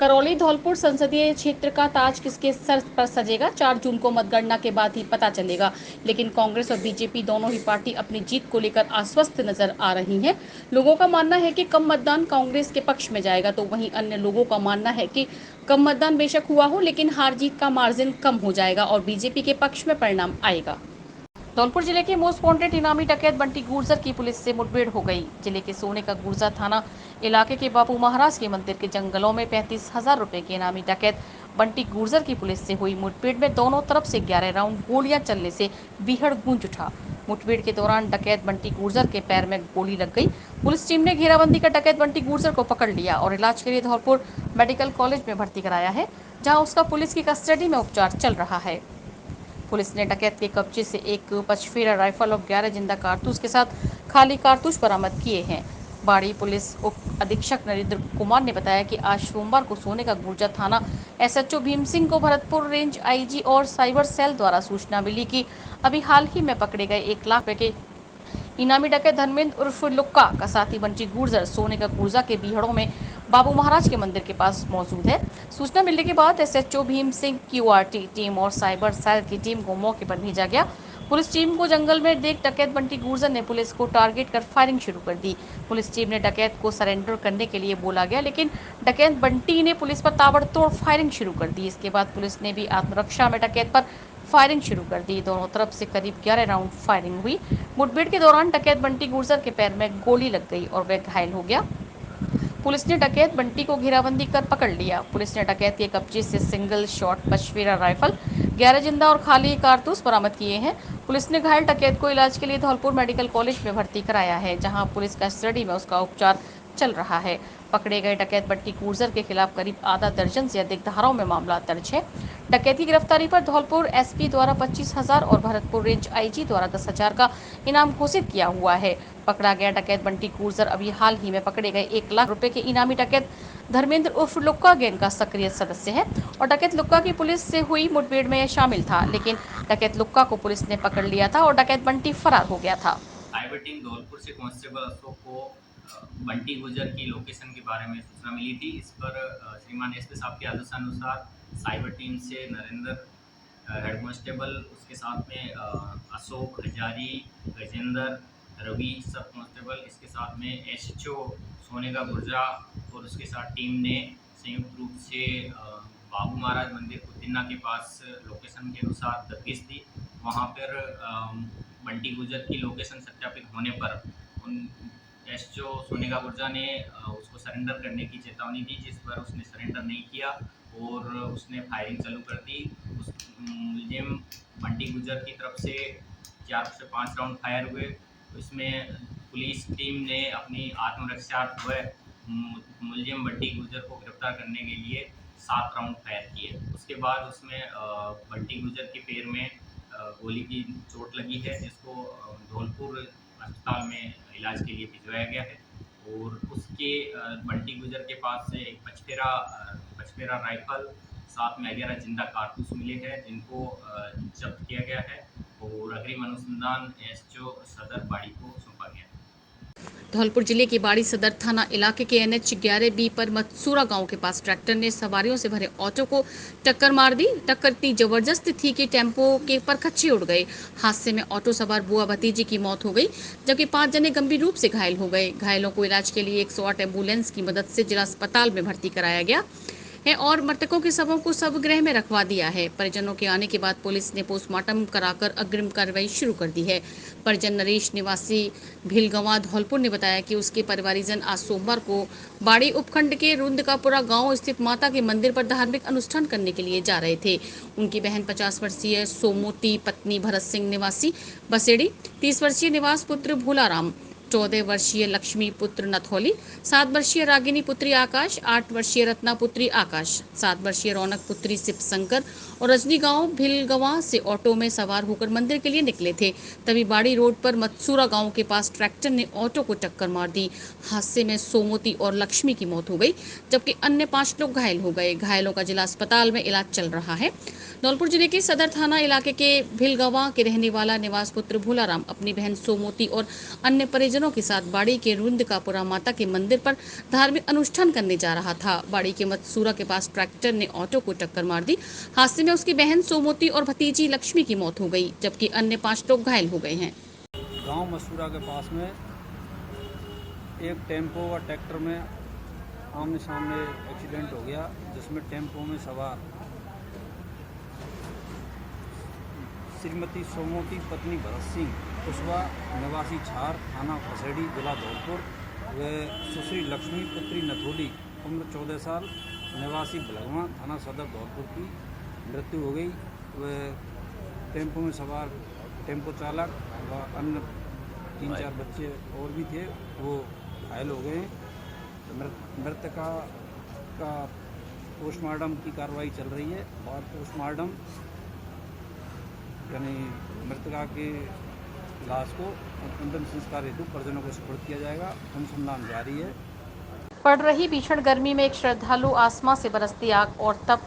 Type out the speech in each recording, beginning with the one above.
करौली धौलपुर संसदीय क्षेत्र का ताज किसके सर पर सजेगा? 4 जून को मतगणना के बाद ही पता चलेगा। लेकिन कांग्रेस और बीजेपी दोनों ही पार्टी अपनी जीत को लेकर आश्वस्त नजर आ रही हैं। लोगों का मानना है कि कम मतदान कांग्रेस के पक्ष में जाएगा, तो वहीं अन्य लोगों का मानना है कि कम मतदान बेशक हुआ हो, लेकिन हार जीत का मार्जिन कम हो जाएगा और बीजेपी के पक्ष में परिणाम आएगा। धौलपुर जिले के मोस्ट वांटेड इनामी डकैत बंटी गुर्जर की पुलिस से मुठभेड़ हो गई। जिले के सोने का गुर्जर थाना इलाके के बापू महाराज के मंदिर के जंगलों में 35,000 रुपए के इनामी डकैत बंटी गुर्जर की पुलिस से हुई मुठभेड़ में दोनों तरफ से 11 राउंड गोलियां चलने से बीहड़ गूंज उठा। मुठभेड़ के दौरान डकैत बंटी गुर्जर के पैर में गोली लग गई। पुलिस टीम ने घेराबंदी कर डकैत बंटी गुर्जर को पकड़ लिया और इलाज के लिए धौलपुर मेडिकल कॉलेज में भर्ती कराया है, जहाँ उसका पुलिस की कस्टडी में उपचार चल रहा है। पुलिस ने डकैत के कब्जे से एक 5 राइफल और 11 जिंदा कारतूस के साथ खाली कारतूस बरामद किए हैं। बाड़ी पुलिस उप अधीक्षक नरेंद्र कुमार ने बताया कि आज सोमवार को सोने का गुर्जर थाना एसएचओ भीम सिंह को भरतपुर रेंज आईजी और साइबर सेल द्वारा सूचना मिली कि अभी हाल ही में पकड़े गए 1 लाख रुपए के इनामी डकैत धर्मेंद्र उर्फ लुक्का का साथी बंटी गुर्जर सोने का गुर्जा के बीहड़ों में बाबू महाराज के मंदिर के पास मौजूद है। सूचना मिलने के बाद SHO Bhim Singh QRT team और साइबर सेल की टीम को मौके पर भेजा गया। पुलिस टीम को जंगल में देख डकैत बंटी गुर्जर ने पुलिस को टारगेट कर फायरिंग शुरू कर दी। पुलिस टीम ने डकैत को सरेंडर करने के लिए बोला गया, लेकिन डकैत बंटी ने पुलिस पर ताबड़तोड़ फायरिंग शुरू कर दी। इसके बाद पुलिस ने भी आत्मरक्षा में डकैत पर फायरिंग शुरू कर दी। दोनों तरफ से करीब 11 राउंड फायरिंग हुई। मुठभेड़ के दौरान डकैत बंटी गुर्जर के पैर में गोली लग गई और वह घायल हो गया। पुलिस ने डकैत बंटी को घेराबंदी कर पकड़ लिया। पुलिस ने डकैत के कब्जे से सिंगल शॉट 5 राइफल, 11 जिंदा और खाली कारतूस बरामद किए हैं। पुलिस ने घायल डकैत को इलाज के लिए धौलपुर मेडिकल कॉलेज में भर्ती कराया है, जहां पुलिस कस्टडी में उसका उपचार चल रहा है। पकड़े गए डकैत बंटी गुर्जर के खिलाफ करीब आधा दर्जन से अधिक धाराओं में मामला दर्ज है। डकैती की गिरफ्तारी पर धौलपुर एसपी द्वारा 25,000 और भरतपुर रेंज आईजी द्वारा 10,000 का इनाम घोषित किया हुआ है। पकड़ा गया डकैत बंटी गुर्जर अभी हाल ही में पकड़े गए 1 लाख रुपए के इनामी डकैत धर्मेंद्र उर्फ लुक्का गैंग का सक्रिय सदस्य है और डकैत लुक्का की पुलिस से हुई मुठभेड़ में यह शामिल था, लेकिन डकैत लुक्का को पुलिस ने पकड़ लिया था और डकैत बंटी फरार हो गया था। साइबर टीम धौलपुर से कांस्टेबल अशोक को बंटी गुर्जर की लोकेशन के बारे में सूचना मिली थी। इस पर श्रीमान एसपी साहब के आदेशानुसार साइबर टीम से नरेंद्र हेड कांस्टेबल, उसके साथ में अशोक, हजारी, गजेंद्र, रवि सब कांस्टेबल, इसके साथ में एसएचओ सोने का गुर्जा और उसके साथ टीम ने संयुक्त रूप से बाबू महाराज मंदिर कुतिन्ना के पास लोकेशन के अनुसार दबिश दी। वहाँ पर बंटी गुर्जर की लोकेशन सत्यापित होने पर उन एसएचओ सोने का गुर्जा ने उसको सरेंडर करने की चेतावनी दी, जिस पर उसने सरेंडर नहीं किया और उसने फायरिंग चालू कर दी। उस मुलजिम बंटी गुर्जर की तरफ से 4 से 5 राउंड फायर हुए। इसमें पुलिस टीम ने अपनी आत्मरक्षार्थ मुलजिम बंटी गुर्जर को गिरफ्तार करने के लिए 7 राउंड फायर किए। उसके बाद उसमें बंटी गुर्जर के पैर में गोली की चोट लगी है, जिसको धौलपुर अस्पताल में इलाज के लिए भिजवाया गया है और उसके बंटी गुर्जर के पास से एक 5 राइफल, साथ में 11 जिंदा कारतूस मिले हैं, जिनको जब्त किया गया है और अग्रिम अनुसंधान एसएचओ सदर बाड़ी को सौंपा गया है। धौलपुर जिले के बाड़ी सदर थाना इलाके के NH 11B पर मतसूरा गांव के पास ट्रैक्टर ने सवारियों से भरे ऑटो को टक्कर मार दी। टक्कर इतनी जबरदस्त थी कि टेम्पो के परखच्चे उड़ गए। हादसे में ऑटो सवार बुआ भतीजी की मौत हो गई, जबकि 5 जने गंभीर रूप से घायल हो गए। घायलों को इलाज के लिए 108 एम्बुलेंस की मदद से जिला अस्पताल में भर्ती कराया गया है और मृतकों के शवों को शवगृह में रखवा दिया है। परिजनों के आने के बाद पुलिस ने पोस्टमार्टम कराकर अग्रिम कार्रवाई शुरू कर दी है। परिजन नरेश निवासी भिलगवा धौलपुर ने बताया कि उसके परिवारीजन आज सोमवार को बाड़ी उपखंड के रुंदकापुरा गांव स्थित माता के मंदिर पर धार्मिक अनुष्ठान करने के लिए जा रहे थे। उनकी बहन 50 वर्षीय सोमोती, पत्नी भरत सिंह निवासी बसेड़ी, 30 वर्षीय निवास पुत्र भोलाराम, 14 वर्षीय लक्ष्मी पुत्र नथौली, 7 वर्षीय रागिनी पुत्री आकाश, 8 वर्षीय रत्ना पुत्री आकाश, 7 वर्षीय रौनक पुत्री शिव शंकर और रजनी गांव भिलगवा से ऑटो में सवार होकर मंदिर के लिए निकले थे। तभी बाड़ी रोड पर मतसूरा गांव के पास ट्रैक्टर ने ऑटो को टक्कर मार दी। हादसे में सोमोती और लक्ष्मी की मौत हो गई, जबकि अन्य 5 लोग घायल हो गए। घायलों का जिला अस्पताल में इलाज चल रहा है। धौलपुर जिले के सदर थाना इलाके के भिलगवा के रहने वाला निवास पुत्र भोलाराम अपनी बहन सोमोती और अन्य परिजनों परिजनों के साथ बाड़ी के रुंदकापुरा माता के मंदिर पर धार्मिक अनुष्ठान करने जा रहा था। बाड़ी के मत्सूरा के पास ट्रैक्टर ने ऑटो को टक्कर मार दी। हादसे में उसकी बहन सोमोती और भतीजी लक्ष्मी की मौत हो गई, जबकि अन्य 5 लोग घायल हो गए हैं। गांव मसूरा के पास में एक टेम्पो व ट्रैक्टर में आमने सामने एक्सीडेंट हो गया, जिसमें टेम्पो में सवार श्रीमती सोमोती पत्नी भरत सिंह कुशवा निवासी छार थाना फसेड़ी जिला धौलपुर व सुश्री लक्ष्मी पुत्री नथोली उम्र 14 साल निवासी भलगवा थाना सदर धौलपुर की मृत्यु हो गई। व टेम्पो में सवार टेम्पो चालक व अन्य 3-4 बच्चे और भी थे, वो घायल हो गए। मृतका का पोस्टमार्टम की कार्रवाई चल रही है और पोस्टमार्टम यानी मृतका के लाश को अंतिम संस्कार हेतु परिजनों को सुपुर्द किया जाएगा। अनुसंधान जारी है। पड़ रही भीषण गर्मी में एक श्रद्धालु आसमां से बरसती आग और तप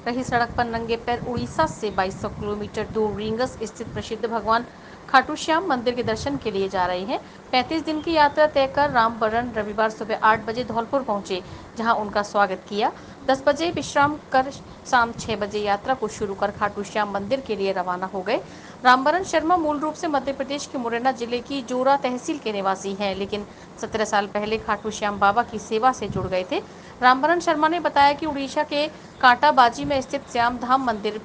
रही सड़क पर नंगे पैर उड़ीसा से 2200 किलोमीटर दूर रींगस स्थित प्रसिद्ध भगवान खाटू श्याम मंदिर के दर्शन के लिए जा रहे हैं। 35 दिन की यात्रा तय कर रामबरन रविवार सुबह 8 बजे धौलपुर पहुंचे, जहां उनका स्वागत किया। 10 बजे विश्राम कर शाम 6 बजे यात्रा को शुरू कर खाटू श्याम मंदिर के लिए रवाना हो गए। रामबरन शर्मा मूल रूप से मध्य प्रदेश के मुरैना जिले की जोरा तहसील के निवासी हैं, लेकिन 17 साल पहले खाटू श्याम बाबा की सेवा से जुड़ गए थे। रामबरन शर्मा ने बताया कि उड़ीसा के कांटाबाजी में स्थित श्याम धाम मंदिर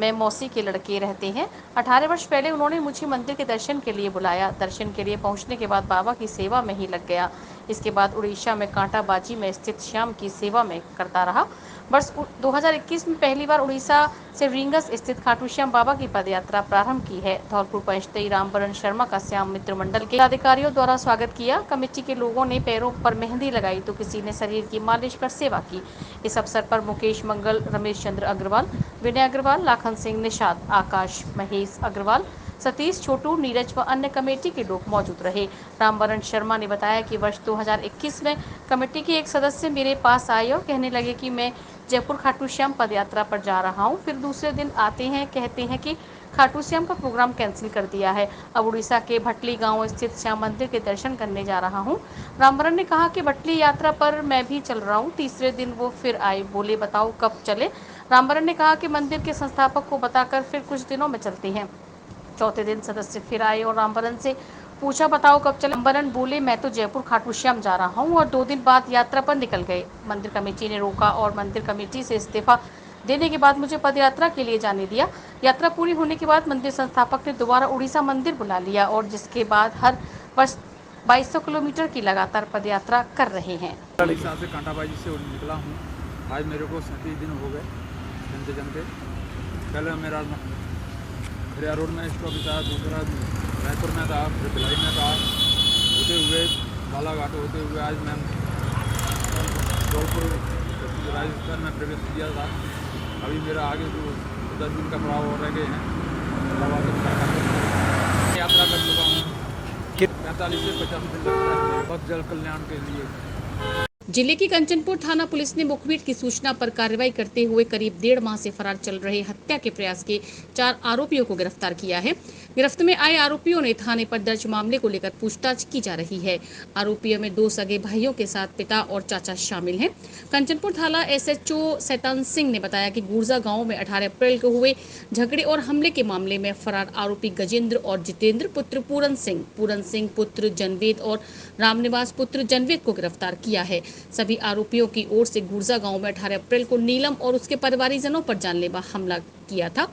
में मौसी के लड़के रहते हैं। 18 वर्ष पहले उन्होंने मुझे मंदिर के दर्शन के लिए बुलाया। दर्शन के लिए पहुंचने के बाद बाबा की सेवा में ही लग गया। इसके बाद उड़ीसा में कांटाबाजी में स्थित श्याम की सेवा में करता रहा। वर्ष 2021 में पहली बार उड़ीसा से रींगस स्थित खाटू श्याम बाबा की पदयात्रा प्रारंभ की है। धौलपुर पहुंचते ही रामबरन शर्मा का श्याम मित्र मंडल के अधिकारियों द्वारा स्वागत किया। कमेटी के लोगों ने पैरों पर मेहंदी लगाई तो किसी ने शरीर की मालिश कर सेवा की। इस अवसर पर मुकेश मंगल, रमेश चंद्र अग्रवाल, विनय अग्रवाल, लाखन सिंह निषाद, आकाश, महेश अग्रवाल, सतीश, छोटू, नीरज व अन्य कमेटी के लोग मौजूद रहे। रामबरन शर्मा ने बताया कि वर्ष 2021 में कमेटी के एक सदस्य मेरे पास आए और कहने लगे कि मैं जयपुर खाटू श्याम पदयात्रा पर जा रहा हूं। फिर दूसरे दिन आते हैं, कहते हैं कि खाटू श्याम का प्रोग्राम कैंसिल कर दिया है। अब उड़ीसा के भटली गांव स्थित श्याम मंदिर के दर्शन करने जा रहा हूं। रामबरन ने कहा कि भटली यात्रा पर मैं भी चल रहा हूं। तीसरे दिन वो फिर आए, बोले बताओ कब चले। रामबरन ने कहा कि मंदिर के संस्थापक को बताकर फिर कुछ दिनों में चलते हैं। चौथे दिन सदस्य फिर आए और रामबरन से पूछा बताओ कब चले। रामबरन बोले मैं तो जयपुर खाटू श्याम जा रहा हूं और 2 दिन बाद यात्रा पर निकल गए। मंदिर कमेटी ने रोका और मंदिर कमेटी से इस्तीफा देने के बाद मुझे पदयात्रा के लिए जाने दिया। यात्रा पूरी होने के बाद मंदिर संस्थापक ने दोबारा उड़ीसा मंदिर बुला लिया और जिसके बाद हर वर्ष 2200 किलोमीटर की लगातार पदयात्रा कर रहे हैं। उड़ीसा से कांटाबाजी से निकला हूँ। आज मेरे को 37 दिन हो गए जमते। पहले मेरा खरिया रोड में स्टॉप था, दूसरा रायपुर में था, फिर भिलाई में था, होते हुए बालाघाट होते हुए आज मैं जौनपुर राजस्थान में प्रवेश किया था। अभी मेरा आगे जो 10 दिन का पड़ाव और रह गए हैं। यात्रा कर चुका हूँ। 45 से 50 दिन लगता है बहुत जल कल्याण के लिए। जिले की कंचनपुर थाना पुलिस ने मुखबिर की सूचना पर कार्रवाई करते हुए करीब 1.5 माह से फरार चल रहे हत्या के प्रयास के 4 आरोपियों को गिरफ्तार किया है। गिरफ्त में आए आरोपियों ने थाने पर दर्ज मामले को लेकर पूछताछ की जा रही है। आरोपियों में 2 सगे भाइयों के साथ पिता और चाचा शामिल हैं। कंचनपुर थाना SHO शैतान सिंह ने बताया कि गुर्जा गांव में 18 अप्रैल को हुए झगड़े और हमले के मामले में फरार आरोपी गजेंद्र और जितेंद्र पुत्र पूरन सिंह पुत्र जनवेद और रामनिवास पुत्र जनवेद को गिरफ्तार किया है। सभी आरोपियों की ओर से गुर्जा गांव में 18 अप्रैल को नीलम और उसके परिवारीजनों पर जानलेवा हमला किया था।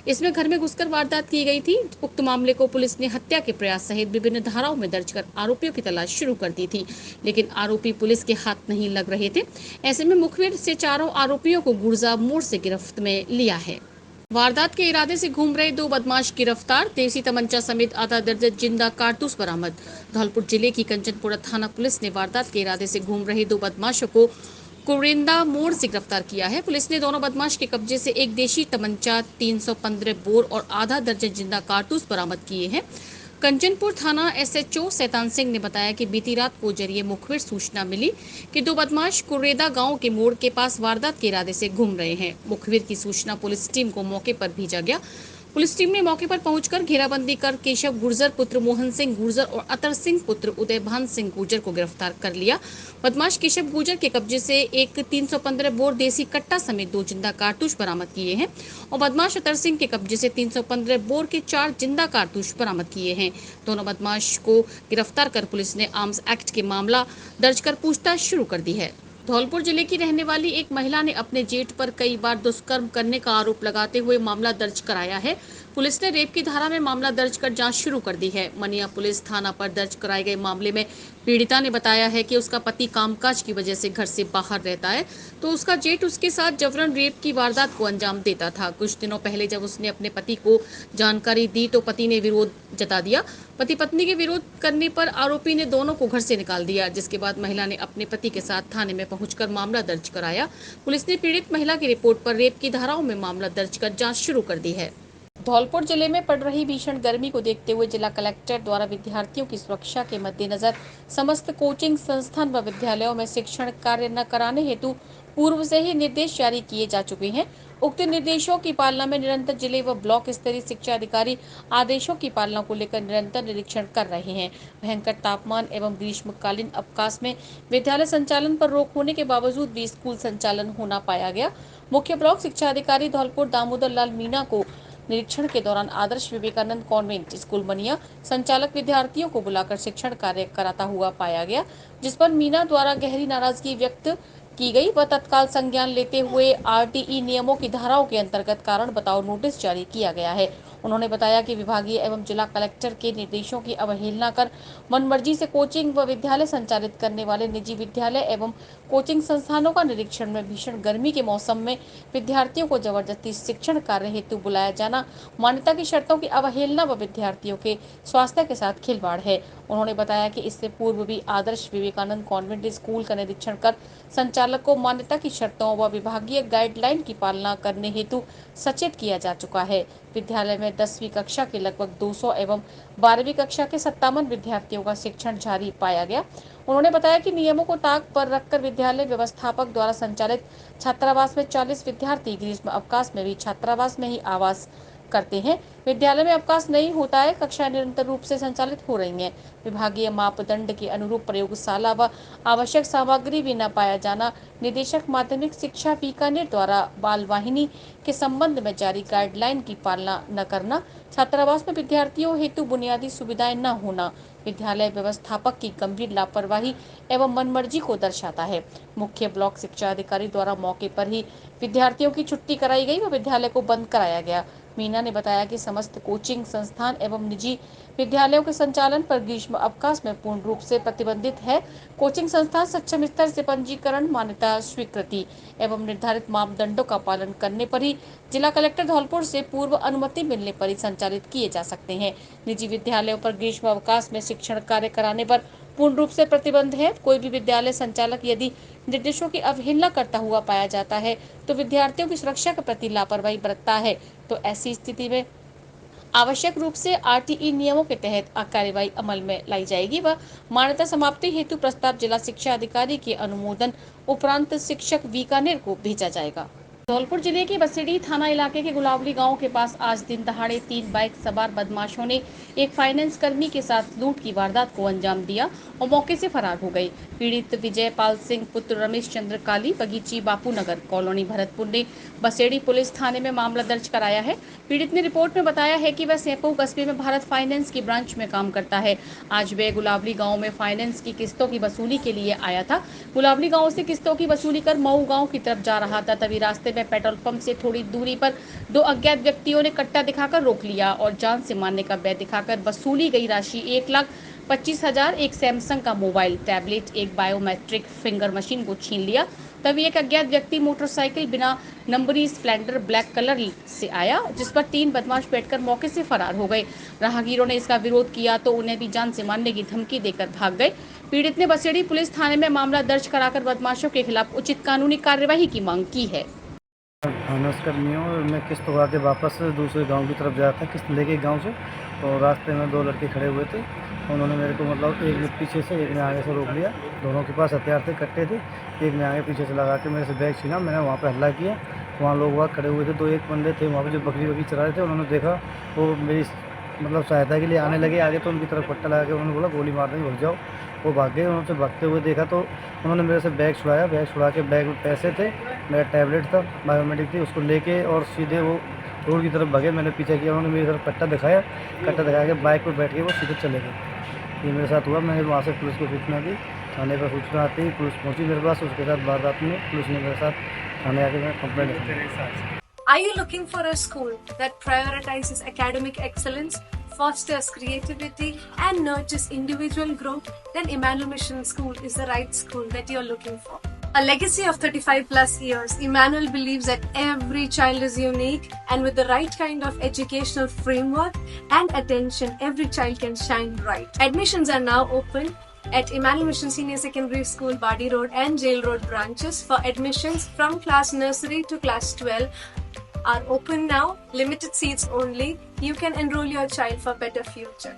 इसमें घर में घुसकर वारदात की गई थी। उक्त मामले को पुलिस ने हत्या के प्रयास सहित विभिन्न धाराओं में दर्ज कर आरोपियों की तलाश शुरू कर दी थी, लेकिन आरोपी पुलिस के हाथ नहीं लग रहे थे। ऐसे में मुखबिर से चारों आरोपियों को गुर्जा मोड़ से गिरफ्त में लिया है। वारदात के इरादे से घूम रहे 2 बदमाश गिरफ्तार, देसी तमंचा समेत आधा दर्जन जिंदा कारतूस बरामद। धौलपुर जिले की कंचनपुरा थाना पुलिस ने वारदात के इरादे से घूम रहे 2 बदमाशों को कुरिंदा मोड़ से गिरफ्तार किया है। पुलिस ने दोनों बदमाश के कब्जे से एक देशी तमंचा, 315 बोर और आधा दर्जन जिंदा कारतूस बरामद किए हैं। कंचनपुर थाना SHO शैतान सिंह ने बताया कि बीती रात को जरिए मुखबिर सूचना मिली कि 2 बदमाश कुरेदा गांव के मोड़ के पास वारदात के इरादे से घूम रहे हैं। मुखबिर की सूचना पुलिस टीम को मौके पर भेजा गया। पुलिस टीम ने मौके पर पहुंचकर घेराबंदी कर केशव गुर्जर पुत्र मोहन सिंह गुर्जर और अतर सिंह पुत्र उदयभान सिंह गुर्जर को गिरफ्तार कर लिया। बदमाश केशव गुर्जर के कब्जे से एक 315 बोर देसी कट्टा समेत 2 जिंदा कारतूस बरामद किए हैं और बदमाश अतर सिंह के कब्जे से 315 बोर के 4 जिंदा कारतूस बरामद किए हैं। दोनों बदमाश को गिरफ्तार कर पुलिस ने आर्म्स एक्ट के मामला दर्ज कर पूछताछ शुरू कर दी है। धौलपुर जिले की रहने वाली एक महिला ने अपने जेठ पर कई बार दुष्कर्म करने का आरोप लगाते हुए मामला दर्ज कराया है। पुलिस ने रेप की धारा में मामला दर्ज कर जांच शुरू कर दी है। मनिया पुलिस थाना पर दर्ज कराए गए मामले में पीड़िता ने बताया है कि उसका पति कामकाज की वजह से घर से बाहर रहता है, तो उसका जेठ उसके साथ जबरन रेप की वारदात को अंजाम देता था। कुछ दिनों पहले जब उसने अपने पति को जानकारी दी तो पति ने विरोध जता दिया। पति पत्नी के विरोध करने पर आरोपी ने दोनों को घर से निकाल दिया, जिसके बाद महिला ने अपने पति के साथ थाने में पहुंचकर मामला दर्ज कराया। पुलिस ने पीड़ित महिला की रिपोर्ट पर रेप की धाराओं में मामला दर्ज कर जांच शुरू कर दी है। धौलपुर जिले में पड़ रही भीषण गर्मी को देखते हुए जिला कलेक्टर द्वारा विद्यार्थियों की सुरक्षा के मद्देनजर समस्त कोचिंग संस्थान व विद्यालयों में शिक्षण कार्य न कराने हेतु पूर्व से ही निर्देश जारी किए जा चुके हैं। उक्त निर्देशों की पालना में निरंतर जिले व ब्लॉक स्तरीय शिक्षा अधिकारी आदेशों की पालना को लेकर निरंतर निरीक्षण कर रहे हैं। भयंकर तापमान एवं ग्रीष्मकालीन अवकाश में विद्यालय संचालन पर रोक होने के बावजूद भी स्कूल संचालन होना पाया गया। मुख्य ब्लॉक शिक्षा अधिकारी धौलपुर दामोदर लाल मीणा को निरीक्षण के दौरान आदर्श विवेकानंद कॉन्वेंट स्कूल मनिया संचालक विद्यार्थियों को बुलाकर शिक्षण कार्य कराता हुआ पाया गया, जिस पर मीना द्वारा गहरी नाराजगी व्यक्त की गई व तत्काल संज्ञान लेते हुए आरटीई नियमों की धाराओं के अंतर्गत कारण बताओ नोटिस जारी किया गया है। उन्होंने बताया कि विभागीय एवं जिला कलेक्टर के निर्देशों की अवहेलना कर मनमर्जी से कोचिंग व विद्यालय संचालित करने वाले निजी विद्यालय एवं कोचिंग संस्थानों का निरीक्षण में भीषण गर्मी के मौसम में विद्यार्थियों को जबरदस्ती शिक्षण कार्य हेतु बुलाया जाना मान्यता की शर्तों की अवहेलना व विद्यार्थियों के स्वास्थ्य के साथ खिलवाड़ है। उन्होंने बताया कि इससे पूर्व भी आदर्श विवेकानंद कॉन्वेंट स्कूल का निरीक्षण कर संचालक को मान्यता की शर्तों व विभागीय गाइडलाइन की पालना करने हेतु सचेत किया जा चुका है। विद्यालय में 10वीं कक्षा के लगभग 200 एवं 12वीं कक्षा के 57 विद्यार्थियों का शिक्षण जारी पाया गया। उन्होंने बताया कि नियमों को ताक पर रखकर विद्यालय व्यवस्थापक द्वारा संचालित छात्रावास में 40 विद्यार्थी ग्रीष्म अवकाश में भी छात्रावास में ही आवास करते हैं। विद्यालय में अवकाश नहीं होता है, कक्षाएं निरंतर रूप से संचालित हो रही हैं। विभागीय मापदंड के अनुरूप प्रयोगशाला व आवश्यक सामग्री भी न पाया जाना, निदेशक माध्यमिक शिक्षा बीकानेर द्वारा बाल वाहिनी के संबंध में जारी गाइडलाइन की पालना न करना, छात्रावास में विद्यार्थियों हेतु बुनियादी सुविधाएं न होना, विद्यालय व्यवस्थापक की गंभीर लापरवाही एवं मनमर्जी को दर्शाता है। मुख्य ब्लॉक शिक्षा अधिकारी द्वारा मौके पर ही विद्यार्थियों की छुट्टी कराई गई व विद्यालय को बंद कराया गया। मीना ने बताया कि समस्त कोचिंग संस्थान एवं निजी विद्यालयों के संचालन पर ग्रीष्म अवकाश में पूर्ण रूप से प्रतिबंधित है। कोचिंग संस्थान सक्षम स्तर से पंजीकरण, मान्यता, स्वीकृति एवं निर्धारित मापदंडों का पालन करने पर ही जिला कलेक्टर धौलपुर से पूर्व अनुमति मिलने पर ही संचालित किए जा सकते हैं। निजी विद्यालयों पर ग्रीष्म अवकाश में शिक्षण कार्य कराने पर पूर्ण रूप से प्रतिबंध है। कोई भी विद्यालय संचालक यदि निर्देशों की अवहेलना करता हुआ पाया जाता है तो विद्यार्थियों की सुरक्षा के प्रति लापरवाही बरतता है, तो ऐसी स्थिति में आवश्यक रूप से आरटीई नियमों के तहत कार्यवाही अमल में लाई जाएगी व मान्यता समाप्ति हेतु प्रस्ताव जिला शिक्षा अधिकारी के अनुमोदन उपरांत शिक्षक बीकानेर को भेजा जाएगा। धौलपुर जिले के बसेड़ी थाना इलाके के गुलावली गांव के पास आज दिन दहाड़े 3 बाइक सवार बदमाशों ने एक फाइनेंस कर्मी के साथ लूट की वारदात को अंजाम दिया और मौके से फरार हो गए। पीड़ित विजय पाल सिंह पुत्र रमेश चंद्र काली बगीची बापू नगर कॉलोनी भरतपुर ने बसेड़ी पुलिस थाने में मामला दर्ज कराया है। पीड़ित ने रिपोर्ट में बताया है कि वह सेपऊ कस्बे में भारत फाइनेंस की ब्रांच में काम करता है। आज वह गुलावली गाँव में फाइनेंस की किस्तों की वसूली के लिए आया था। गुलावली गाँव से किस्तों की वसूली कर मऊ गाँव की तरफ जा रहा था, तभी रास्ते में पेट्रोल पंप से थोड़ी दूरी पर 2 अज्ञात व्यक्तियों ने कट्टा दिखाकर रोक लिया और जान से मारने का भय दिखाकर वसूली गई राशि 1,25,000, एक सैमसंग का मोबाइल, टैबलेट, एक बायोमेट्रिक फिंगर मशीन को छीन लिया। तभी एक अज्ञात व्यक्ति मोटरसाइकिल बिना नंबरी स्प्लेंडर ब्लैक कलर से आया, जिस पर 3 बदमाश बैठकर मौके से फरार हो गए। राहगीरों ने इसका विरोध किया तो उन्हें भी जान से मारने की धमकी देकर भाग गए। पीड़ित ने बसेड़ी पुलिस थाने में मामला दर्ज कराकर बदमाशों के खिलाफ उचित कानूनी कार्यवाही की मांग की है। फाइनेंस कर्मी हूँ और मैं किस्त उगा के वापस दूसरे गांव की तरफ जा रहा था किस्त लेके गांव से, तो रास्ते में 2 लड़के खड़े हुए थे। उन्होंने मेरे को मतलब एक ने पीछे से एक ने आगे से रोक लिया। दोनों के पास हथियार थे, कट्टे थे। एक ने आगे पीछे से लगा के मेरे से बैग छीना। मैंने वहाँ पे हल्ला किया वहाँ लोग वहाँ खड़े हुए थे, 2 एक बंदे थे वहाँ पे जो बकरी वकरी चरा रहे थे, उन्होंने देखा वो मेरी मतलब सहायता के लिए आने लगे आगे, तो उनकी तरफ पट्टा लगा के उन्होंने बोला गोली मार देंगे, भाग जाओ। वो भाग गए, उन्होंने भागते हुए देखा तो उन्होंने मेरे से बैग छुड़ाया, बैग छुड़ा के बैग में पैसे थे, मेरा टैबलेट था, बायोमेट्रिक थी, उसको लेके और सीधे वो रोड की तरफ भागे। मैंने पीछे किया, उन्होंने मेरी तरफ कट्टा दिखाया, कट्टा दिखा के बाइक पर बैठ के वो सीधे चले गए। ये मेरे साथ हुआ। मैंने वहाँ से पुलिस को सूचना दी, थाने पर सूचना आती ही पुलिस पहुँची मेरे पास, उसके साथ वारदात में पुलिस ने मेरे साथ थाने आके मैं कंप्लेंट की। Are you looking for a school that prioritizes academic excellence, fosters creativity, and nurtures individual growth? Then Emmanuel Mission School is the right school that you're looking for. A legacy of 35 plus years, Emmanuel believes that every child is unique, and with the right kind of educational framework and attention, every child can shine bright. Admissions are now open at Emmanuel Mission Senior Secondary School, Badi Road and Jail Road branches. For admissions from class nursery to class 12 are open now, limited seats only. You can enroll your child for better future.